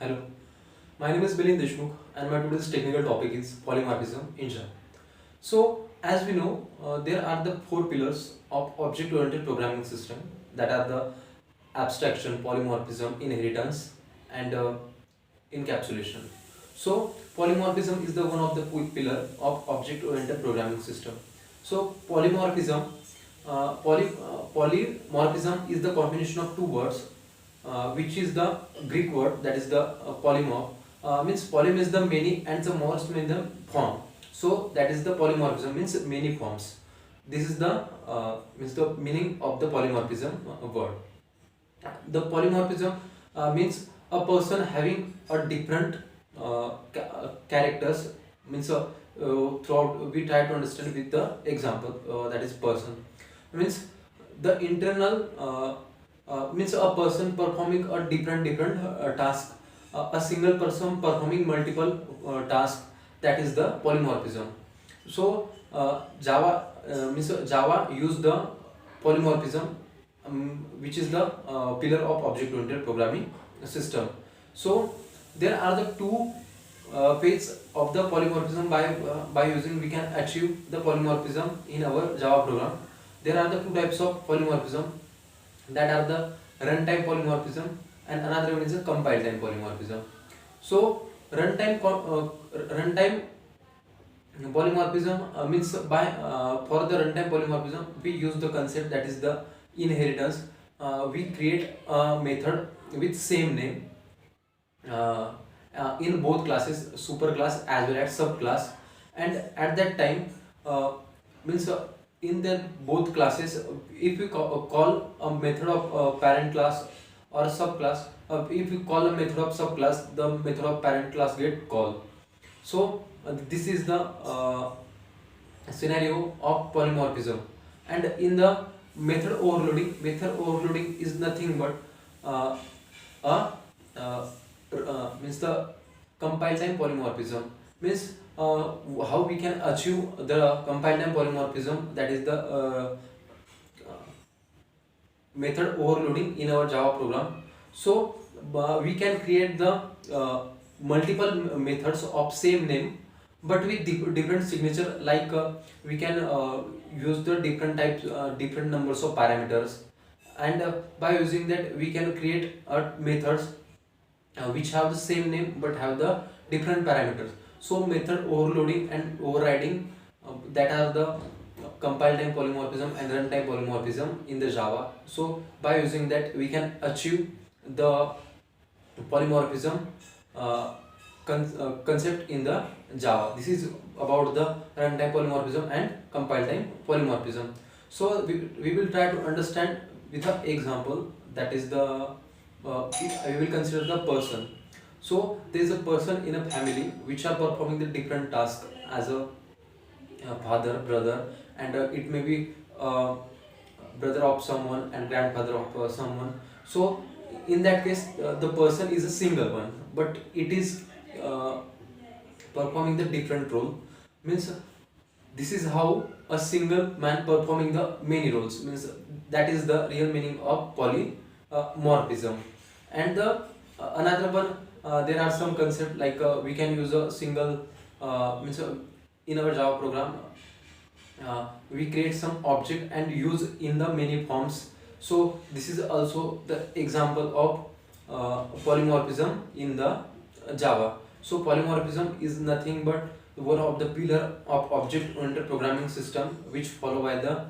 Hello, my name is Bilin Deshmukh and my today's technical topic is polymorphism in Java. So, as we know, there are the four pillars of object-oriented programming system, that are the abstraction, polymorphism, inheritance, and encapsulation. So, polymorphism is the one of the pillar of object-oriented programming system. So, polymorphism is the combination of two words, which is the Greek word, that is the polymorph. Means polym is the many and the morph means the form. So that is the polymorphism, means many forms. This is the means the meaning of the polymorphism word. The polymorphism means a person having a different characters, means throughout we try to understand with the example, that is person. Means the internal means a person performing a different task, a single person performing multiple tasks, that is the polymorphism. So Java use the polymorphism, which is the pillar of object oriented programming system. So there are the two phases of the polymorphism. By using we can achieve the polymorphism in our Java program. There are the two types of polymorphism, that are the runtime polymorphism and another one is a compile time polymorphism. So runtime polymorphism means for the runtime polymorphism we use the concept, that is the inheritance. We create a method with same name in both classes, superclass as well as subclass, and at that time means in the both classes, if we call a method of parent class or subclass, if we call a method of subclass, the method of parent class get called. So this is the scenario of polymorphism. And in the method overloading is nothing but means the compile time polymorphism. Means how we can achieve the compile time polymorphism, that is the method overloading in our Java program. So we can create the multiple methods of same name but with different signature, like we can use the different types, different numbers of parameters, and by using that we can create methods which have the same name but have the different parameters. So method overloading and overriding, that are the compile time polymorphism and runtime polymorphism in the Java. So by using that we can achieve the polymorphism concept in the Java. This is about the runtime polymorphism and compile time polymorphism. So we will try to understand with an example, that is the I will consider the person. So there is a person in a family which are performing the different tasks as a father, brother, and it may be brother of someone and grandfather of someone. So in that case the person is a single one, but it is performing the different role. Means this is how a single man performing the many roles, means that is the real meaning of polymorphism. And the another one, there are some concept like we can use a single means in our Java program we create some object and use in the many forms. So this is also the example of polymorphism in the Java. So polymorphism is nothing but one of the pillar of object-oriented programming system which follow by the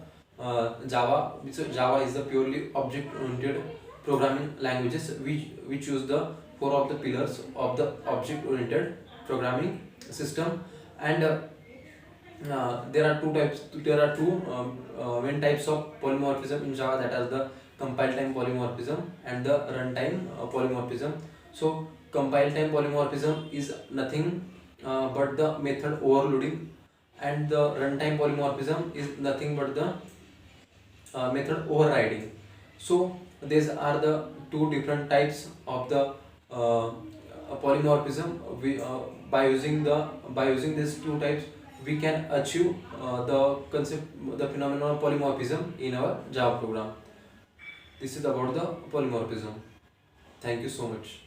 Java. So Java is the purely object-oriented programming languages which use the four of the pillars of the object-oriented programming system. And there are two main types of polymorphism in Java, that are the compile time polymorphism and the runtime polymorphism. So compile time polymorphism is nothing but the method overloading, and the runtime polymorphism is nothing but the method overriding. So these are the two different types of the polymorphism. By using these two types we can achieve the phenomenon of polymorphism in our Java program. This is about the polymorphism. Thank you so much.